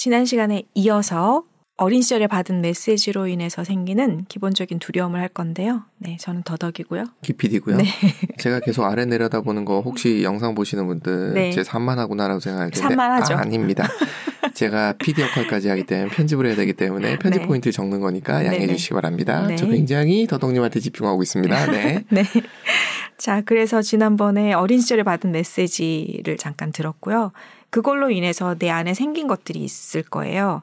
지난 시간에 이어서 어린 시절에 받은 메시지로 인해서 생기는 기본적인 두려움을 할 건데요. 네, 저는 더덕이고요. 기피디고요. 네. 제가 계속 아래 내려다보는 거 혹시 영상 보시는 분들 네. 제 산만하구나라고 생각할 텐데 산만하죠. 아닙니다. 제가 PD 역할까지 하기 때문에 편집을 해야 되기 때문에 편집 네. 포인트 적는 거니까 양해해 네네. 주시기 바랍니다. 네. 저 굉장히 더덕님한테 집중하고 있습니다. 네. 네. 자, 그래서 지난번에 어린 시절에 받은 메시지를 잠깐 들었고요. 그걸로 인해서 내 안에 생긴 것들이 있을 거예요.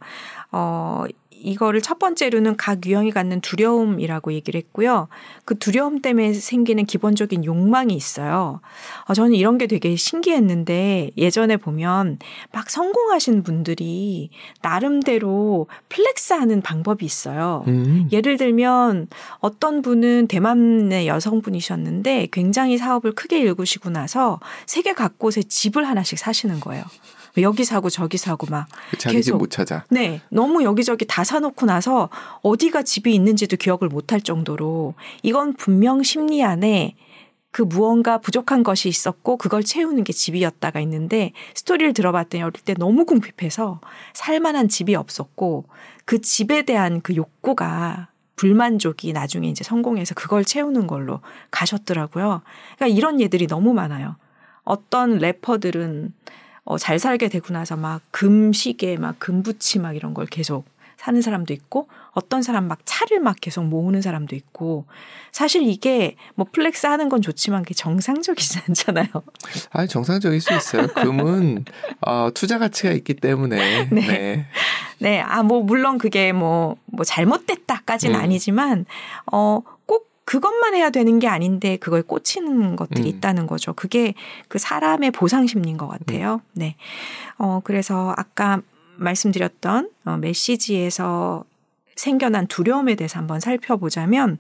이거를 첫 번째로는 각 유형이 갖는 두려움이라고 얘기를 했고요. 그 두려움 때문에 생기는 기본적인 욕망이 있어요. 저는 이런 게 되게 신기했는데 예전에 보면 막 성공하신 분들이 나름대로 플렉스하는 방법이 있어요. 예를 들면 어떤 분은 대만의 여성분이셨는데 굉장히 사업을 크게 일구시고 나서 세계 각곳에 집을 하나씩 사시는 거예요. 여기 사고 저기 사고 막 자기 집 못 찾아. 네, 너무 여기저기 다 사놓고 나서 어디가 집이 있는지도 기억을 못할 정도로 이건 분명 심리 안에 그 무언가 부족한 것이 있었고 그걸 채우는 게 집이었다가 있는데 스토리를 들어봤더니 어릴 때 너무 궁핍해서 살만한 집이 없었고 그 집에 대한 그 욕구가 불만족이 나중에 이제 성공해서 그걸 채우는 걸로 가셨더라고요. 그러니까 이런 예들이 너무 많아요. 어떤 래퍼들은 잘 살게 되고 나서 막 금시계, 막 금부치 막 이런 걸 계속 사는 사람도 있고 어떤 사람 막 차를 막 계속 모으는 사람도 있고 사실 이게 뭐 플렉스 하는 건 좋지만 그게 정상적이지 않잖아요. 아, 정상적일 수 있어요. 금은 투자 가치가 있기 때문에. 네. 네. 네. 뭐 물론 그게 뭐 잘못됐다까지는 아니지만 꼭 그것만 해야 되는 게 아닌데 그거에 꽂히는 것들이 있다는 거죠. 그게 그 사람의 보상 심리인 것 같아요. 네. 그래서 아까 말씀드렸던 메시지에서 생겨난 두려움에 대해서 한번 살펴보자면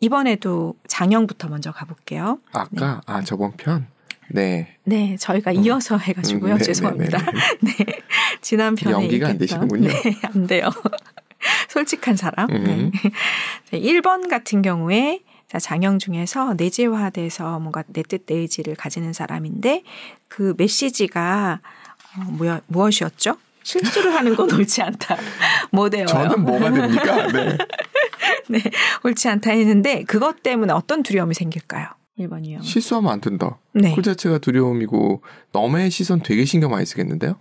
이번에도 장형부터 먼저 가볼게요. 아까 네. 저번 편. 네. 네, 저희가 이어서 해가지고요. 네, 죄송합니다. 네, 지난 편에 연기가 안 되시는군요. 네, 안 돼요. 솔직한 사람. 네. 1번 같은 경우에 장형 중에서 내재화돼서 뭔가 내 뜻 내 의지를 가지는 사람인데 그 메시지가 무엇이었죠? 실수를 하는 건 옳지 않다. 뭐 되어요? 저는 뭐가 됩니까? 네. 네, 옳지 않다 했는데 그것 때문에 어떤 두려움이 생길까요? 1번이요. 실수하면 안 된다. 네. 그 자체가 두려움이고 남의 시선 되게 신경 많이 쓰겠는데요?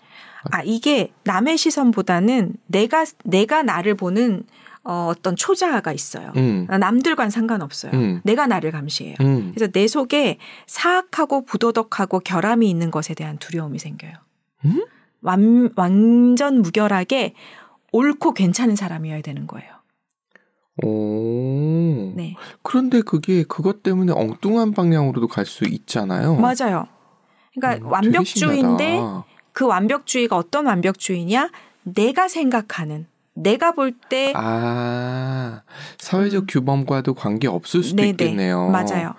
이게 남의 시선보다는 내가 나를 보는 어떤 초자아가 있어요. 남들과는 상관없어요. 내가 나를 감시해요. 그래서 내 속에 사악하고 부도덕하고 결함이 있는 것에 대한 두려움이 생겨요. 완전 무결하게 옳고 괜찮은 사람이어야 되는 거예요. 오. 네. 그런데 그게 그것 때문에 엉뚱한 방향으로도 갈 수 있잖아요. 맞아요. 그러니까 완벽주의인데 그 완벽주의가 어떤 완벽주의냐? 내가 생각하는, 내가 볼 때 사회적 규범과도 관계 없을 수도 네네. 있겠네요. 맞아요.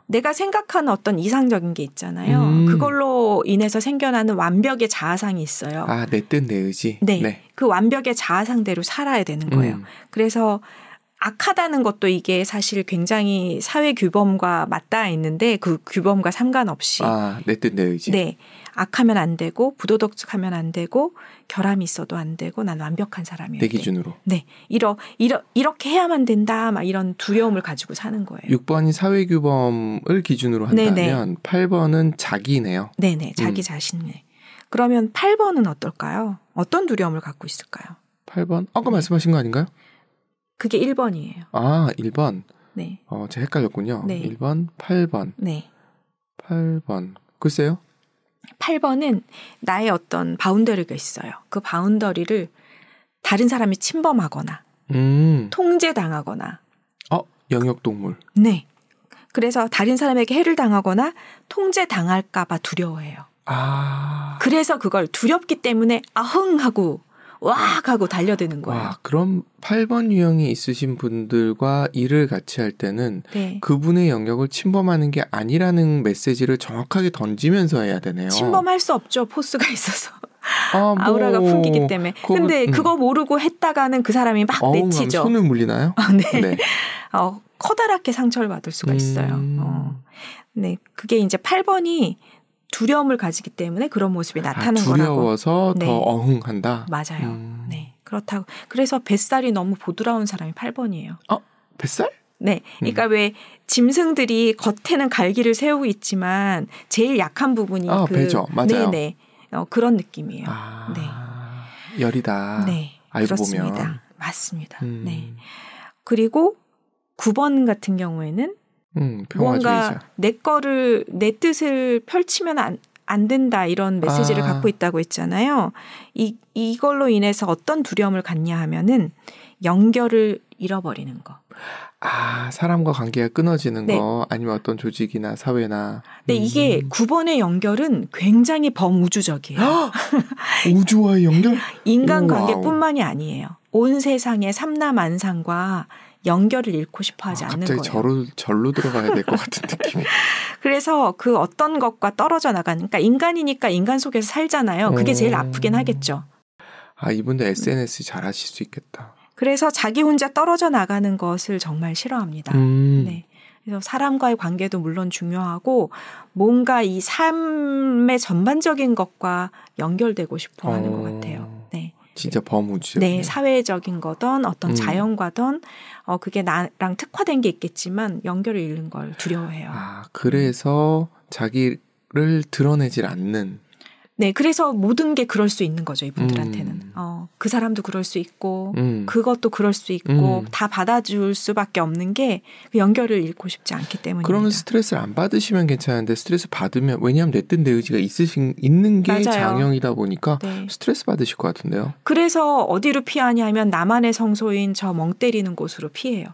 내가 생각하는 어떤 이상적인 게 있잖아요. 그걸로 인해서 생겨나는 완벽의 자아상이 있어요. 내 뜻 내 의지. 네. 네. 그 완벽의 자아상대로 살아야 되는 거예요. 그래서 악하다는 것도 이게 사실 굉장히 사회 규범과 맞닿아 있는데 그 규범과 상관없이 내 뜻 내 의지. 네. 악하면 안 되고 부도덕하면 안 되고 결함이 있어도 안 되고 난 완벽한 사람이에요. 내 기준으로. 네. 이렇게 해야만 된다. 막 이런 두려움을 가지고 사는 거예요. 6번이 사회 규범을 기준으로 한다면 네네. 8번은 자기네요. 네네. 자기 자신네. 그러면 8번은 어떨까요? 어떤 두려움을 갖고 있을까요? 8번? 아까 말씀하신 거 아닌가요? 그게 1번이에요. 1번. 네. 제가 헷갈렸군요. 네. 1번, 8번. 네. 8번. 글쎄요. 8번은 나의 어떤 바운더리가 있어요. 그 바운더리를 다른 사람이 침범하거나 통제당하거나 영역동물. 네. 그래서 다른 사람에게 해를 당하거나 통제당할까 봐 두려워해요. 그래서 그걸 두렵기 때문에 아흥하고 왁 하고 달려드는 거예요. 와, 그럼 8번 유형이 있으신 분들과 일을 같이 할 때는 네. 그분의 영역을 침범하는 게 아니라는 메시지를 정확하게 던지면서 해야 되네요. 침범할 수 없죠. 포스가 있어서. 아우라가 풍기기 때문에. 근데 그거 모르고 했다가는 그 사람이 막 내치죠. 손을 물리나요? 네. 네. 커다랗게 상처를 받을 수가 있어요. 네. 그게 이제 8번이 두려움을 가지기 때문에 그런 모습이 나타나는 거라고. 두려워서 네. 더 어흥한다? 맞아요. 네. 그렇다고. 그래서 뱃살이 너무 부드러운 사람이 8번이에요. 뱃살? 네. 그러니까 왜 짐승들이 겉에는 갈기를 세우고 있지만 제일 약한 부분이 배죠. 맞아요. 네네. 그런 느낌이에요. 네. 열이다. 네. 알고 그렇습니다. 보면. 맞습니다. 네. 그리고 9번 같은 경우에는 무언가 내 뜻을 펼치면 안 된다 이런 메시지를 갖고 있다고 했잖아요. 이걸로 인해서 어떤 두려움을 갖냐 하면은 연결을 잃어버리는 거. 사람과 관계가 끊어지는 네. 거 아니면 어떤 조직이나 사회나. 네, 이게 9번의 연결은 굉장히 범우주적이에요. 우주와의 연결? 인간관계뿐만이 아니에요. 온 세상의 삼라만상과 연결을 잃고 싶어 하지 않는 거예요. 갑자기 절로 들어가야 될 것 같은 느낌이. 그래서 그 어떤 것과 떨어져 나가는, 그러니까 인간이니까 인간 속에서 살잖아요. 그게 제일 아프긴 하겠죠. 이분들 SNS 잘 하실 수 있겠다. 그래서 자기 혼자 떨어져 나가는 것을 정말 싫어합니다. 네. 그래서 사람과의 관계도 물론 중요하고 뭔가 이 삶의 전반적인 것과 연결되고 싶어 하는 것 같아요. 네. 진짜 범우주. 네, 사회적인 거든 어떤 자연과든 그게 나랑 특화된 게 있겠지만 연결을 잃는 걸 두려워해요. 그래서 자기를 드러내질 않는. 네, 그래서 모든 게 그럴 수 있는 거죠, 이분들한테는. 그 사람도 그럴 수 있고, 그것도 그럴 수 있고, 다 받아줄 수밖에 없는 게 그 연결을 잃고 싶지 않기 때문입니다. 그러면 스트레스를 안 받으시면 괜찮은데 스트레스 받으면, 왜냐하면 내 뜻 내 의지가 있는 게 맞아요. 장형이다 보니까 네. 스트레스 받으실 것 같은데요. 그래서 어디로 피하냐 하면 나만의 성소인 저 멍 때리는 곳으로 피해요.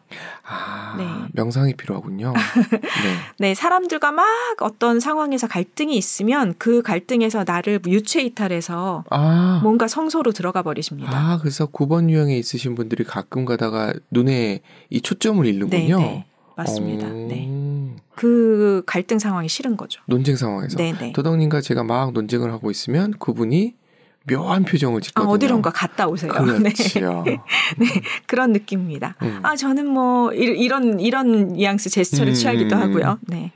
네. 명상이 필요하군요. 네. 네, 사람들과 막 어떤 상황에서 갈등이 있으면 그 갈등에서 나를 유체 이탈해서 뭔가 성소로 들어가 버리십니다. 그래서 9번 유형에 있으신 분들이 가끔 가다가 눈에 이 초점을 잃는군요. 네, 맞습니다. 네. 그 갈등 상황이 싫은 거죠. 논쟁 상황에서. 네네. 도덕님과 제가 막 논쟁을 하고 있으면 그분이 묘한 표정을 짓거든요. 어디론가 갔다 오세요. 그렇지요. 네, 그런 느낌입니다. 저는 뭐 이런 뉘앙스 제스처를 취하기도 하고요. 네,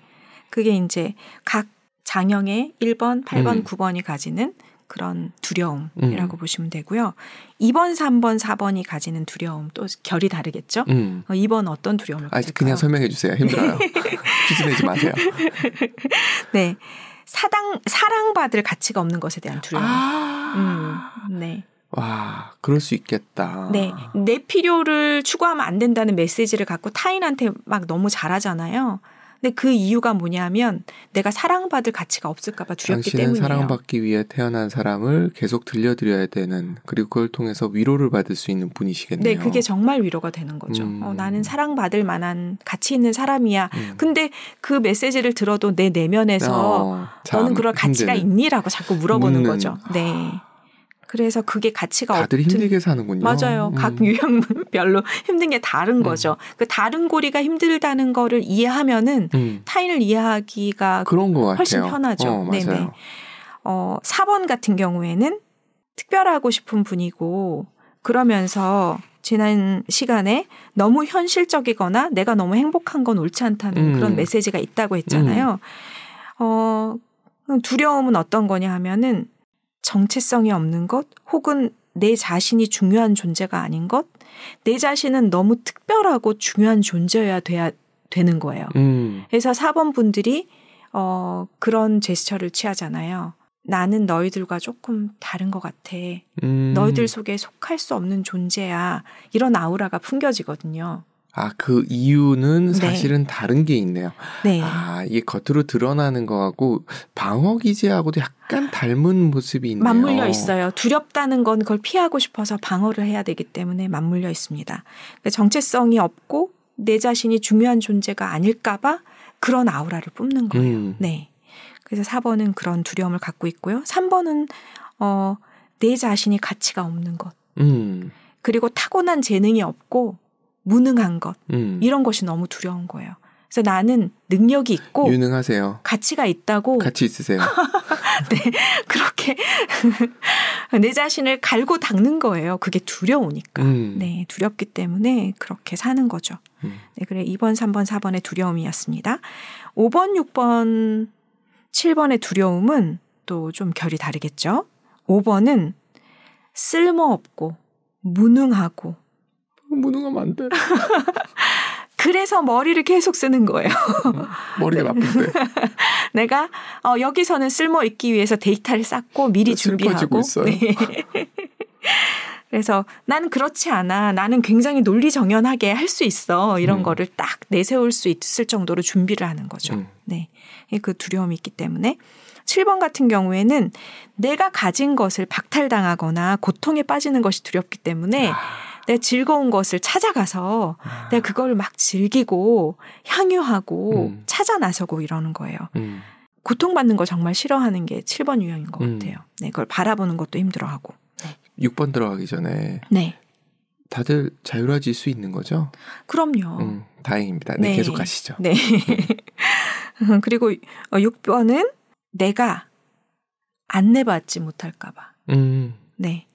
그게 이제 각 장형의 1번, 8번, 9번이 가지는 그런 두려움이라고 보시면 되고요. 2번, 3번, 4번이 가지는 두려움 또 결이 다르겠죠. 2번 어떤 두려움을 가질까요? 그냥 설명해 주세요. 힘들어요. 퀴즈 내지 마세요. 네, 사랑받을 가치가 없는 것에 대한 두려움. 네. 와, 그럴 수 있겠다. 네, 내 필요를 추구하면 안 된다는 메시지를 갖고 타인한테 막 너무 잘하잖아요. 근데 그 이유가 뭐냐면 내가 사랑받을 가치가 없을까 봐 두렵기 때문이에요. 당신은 사랑받기 위해 태어난 사람을 계속 들려드려야 되는, 그리고 그걸 통해서 위로를 받을 수 있는 분이시겠네요. 네, 그게 정말 위로가 되는 거죠. 나는 사랑받을 만한 가치 있는 사람이야. 근데 그 메시지를 들어도 내 내면에서 너는 그럴 가치가 있니라고 자꾸 물어보는 거죠. 네. 그래서 그게 가치가 다들 힘들게 사는군요. 맞아요. 각 유형별로 힘든 게 다른 거죠. 그 다른 고리가 힘들다는 거를 이해하면은 타인을 이해하기가 그런 것 같아요. 훨씬 편하죠. 네네. 4번 같은 경우에는 특별하고 싶은 분이고 그러면서 지난 시간에 너무 현실적이거나 내가 너무 행복한 건 옳지 않다는 그런 메시지가 있다고 했잖아요. 두려움은 어떤 거냐 하면은 정체성이 없는 것 혹은 내 자신이 중요한 존재가 아닌 것, 내 자신은 너무 특별하고 중요한 존재여야 되는 거예요. 그래서 4번 분들이 그런 제스처를 취하잖아요. 나는 너희들과 조금 다른 것 같아. 너희들 속에 속할 수 없는 존재야. 이런 아우라가 풍겨지거든요. 그 이유는 사실은 다른 게 있네요. 네. 이게 겉으로 드러나는 거하고 방어 기제하고도 약간 닮은 모습이 있네요. 맞물려 있어요. 두렵다는 건 그걸 피하고 싶어서 방어를 해야 되기 때문에 맞물려 있습니다. 그러니까 정체성이 없고 내 자신이 중요한 존재가 아닐까 봐 그런 아우라를 뿜는 거예요. 네. 그래서 4번은 그런 두려움을 갖고 있고요. 3번은 내 자신이 가치가 없는 것. 그리고 타고난 재능이 없고 무능한 것. 이런 것이 너무 두려운 거예요. 그래서 나는 능력이 있고 유능하세요. 가치가 있다고. 가치 있으세요. 네. 그렇게 내 자신을 갈고 닦는 거예요. 그게 두려우니까. 네. 두렵기 때문에 그렇게 사는 거죠. 네. 그래 2번, 3번, 4번의 두려움이었습니다. 5번, 6번 7번의 두려움은 또 좀 결이 다르겠죠. 5번은 쓸모없고 무능하고. 무능하면 안 돼. 그래서 머리를 계속 쓰는 거예요. 머리가 나쁜데. 내가 여기서는 쓸모 있기 위해서 데이터를 쌓고 미리 준비하고. 있어요. 네. 그래서 나는 그렇지 않아. 나는 굉장히 논리정연하게 할 수 있어. 이런 거를 딱 내세울 수 있을 정도로 준비를 하는 거죠. 네. 그 두려움이 있기 때문에. 7번 같은 경우에는 내가 가진 것을 박탈당하거나 고통에 빠지는 것이 두렵기 때문에 내가 즐거운 것을 찾아가서 내가 그걸 막 즐기고 향유하고 찾아 나서고 이러는 거예요. 고통받는 거 정말 싫어하는 게 7번 유형인 것 같아요. 네, 그걸 바라보는 것도 힘들어하고. 네. 6번 들어가기 전에 네. 다들 자유로워질 수 있는 거죠? 그럼요. 다행입니다. 네, 계속 가시죠. 네. 그리고 6번은 내가 안내받지 못할까 봐. 네.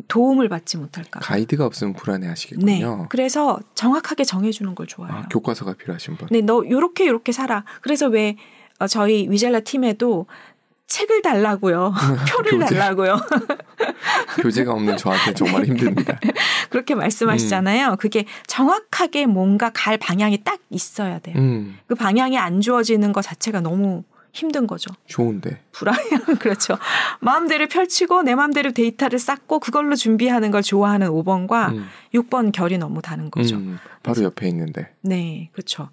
도움을 받지 못할까 봐. 가이드가 없으면 불안해하시겠군요. 네. 그래서 정확하게 정해주는 걸 좋아해요. 교과서가 필요하신 분. 네, 너 요렇게 살아. 그래서 왜 저희 위젤라 팀에도 책을 달라고요. 표를 달라고요. 교재가 없는 저한테 정말 힘듭니다. 그렇게 말씀하시잖아요. 그게 정확하게 뭔가 갈 방향이 딱 있어야 돼요. 그 방향이 안 주어지는 것 자체가 너무 힘든 거죠. 좋은데. 불안해요. 그렇죠. 마음대로 펼치고 내 마음대로 데이터를 쌓고 그걸로 준비하는 걸 좋아하는 5번과 6번 결이 너무 다른 거죠. 바로 옆에 있는데. 네. 그렇죠.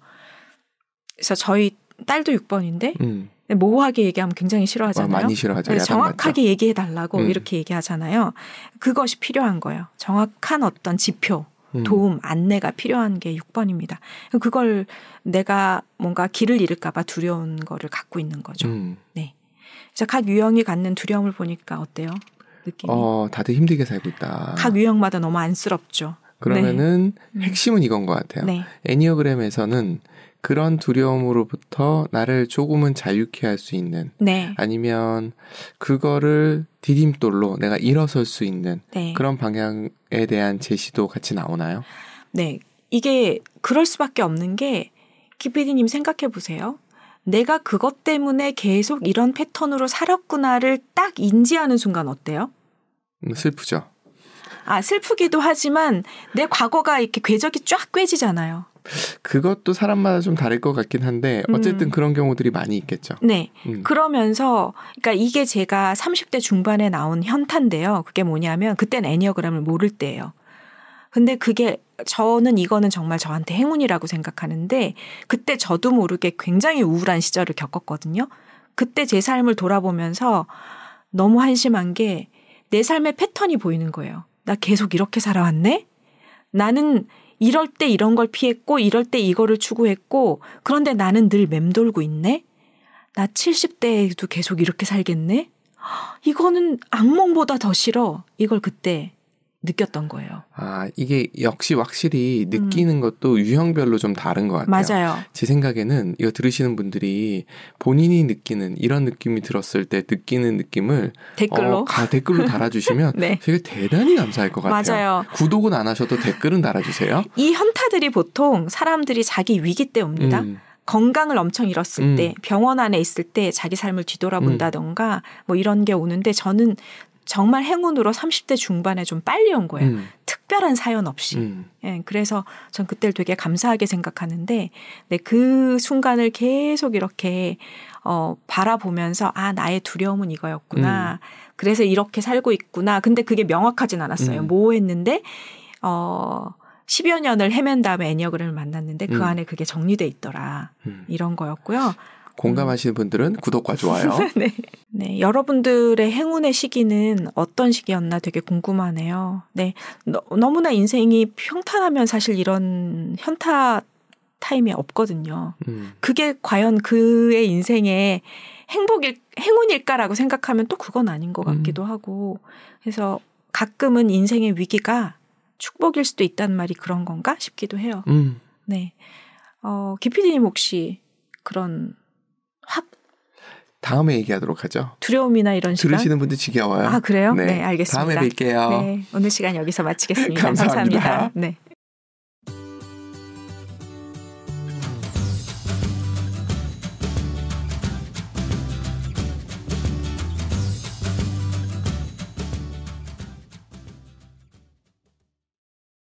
그래서 저희 딸도 6번인데 모호하게 얘기하면 굉장히 싫어하잖아요. 많이 싫어하죠. 정확하게 얘기해달라고 이렇게 얘기하잖아요. 그것이 필요한 거예요. 정확한 어떤 지표, 도움, 안내가 필요한 게 6번입니다. 그걸 내가 뭔가 길을 잃을까 봐 두려운 거를 갖고 있는 거죠. 네. 그래서 각 유형이 갖는 두려움을 보니까 어때요? 느낌이? 다들 힘들게 살고 있다. 각 유형마다 너무 안쓰럽죠. 그러면은 핵심은 이건 것 같아요. 네. 애니어그램에서는 그런 두려움으로부터 나를 조금은 자유케 할 수 있는 네. 아니면 그거를 디딤돌로 내가 일어설 수 있는 그런 방향에 대한 제시도 같이 나오나요? 네. 이게 그럴 수밖에 없는 게 기피디님 생각해 보세요. 내가 그것 때문에 계속 이런 패턴으로 살았구나를 딱 인지하는 순간 어때요? 슬프죠. 슬프기도 하지만 내 과거가 이렇게 궤적이 쫙 꿰지잖아요. 그것도 사람마다 좀 다를 것 같긴 한데 어쨌든 그런 경우들이 많이 있겠죠. 네. 그러면서 그러니까 이게 제가 30대 중반에 나온 현타인데요. 그게 뭐냐면 그때는 애니어그램을 모를 때예요. 근데 그게 저는 이거는 정말 저한테 행운이라고 생각하는데 그때 저도 모르게 굉장히 우울한 시절을 겪었거든요. 그때 제 삶을 돌아보면서 너무 한심한 게 내 삶의 패턴이 보이는 거예요. 나 계속 이렇게 살아왔네? 나는 이럴 때 이런 걸 피했고 이럴 때 이거를 추구했고 그런데 나는 늘 맴돌고 있네? 나 70대에도 계속 이렇게 살겠네? 이거는 악몽보다 더 싫어. 이걸 그때 느꼈던 거예요. 이게 역시 확실히 느끼는 것도 유형별로 좀 다른 것 같아요. 맞아요. 제 생각에는 이거 들으시는 분들이 본인이 느끼는 이런 느낌이 들었을 때 느끼는 느낌을 댓글로 댓글로 달아주시면 네. 되게 대단히 감사할 것 같아요. 맞아요. 구독은 안 하셔도 댓글은 달아주세요. 이 현타들이 보통 사람들이 자기 위기 때 옵니다. 건강을 엄청 잃었을 때 병원 안에 있을 때 자기 삶을 뒤돌아본다던가 뭐 이런 게 오는데 저는 정말 행운으로 30대 중반에 좀 빨리 온 거예요. 특별한 사연 없이. 예, 그래서 전 그때를 되게 감사하게 생각하는데 네, 그 순간을 계속 이렇게 바라보면서 나의 두려움은 이거였구나. 그래서 이렇게 살고 있구나. 근데 그게 명확하진 않았어요. 모호했는데 10여 년을 헤맨 다음에 애니어그램을 만났는데 그 안에 그게 정리돼 있더라. 이런 거였고요. 공감하시는 분들은 구독과 좋아요. 네. 네. 여러분들의 행운의 시기는 어떤 시기였나 되게 궁금하네요. 네. 너무나 인생이 평탄하면 사실 이런 현타 타임이 없거든요. 그게 과연 그의 인생의 행운일까라고 생각하면 또 그건 아닌 것 같기도 하고. 그래서 가끔은 인생의 위기가 축복일 수도 있다는 말이 그런 건가 싶기도 해요. 네. 기피디님 혹시 그런 다음에 얘기하도록 하죠. 두려움이나 이런 시간. 들으시는 분들 지겨워요. 그래요? 네, 네 알겠습니다. 다음에 뵐게요. 네, 오늘 시간 여기서 마치겠습니다. 감사합니다. 감사합니다. 네.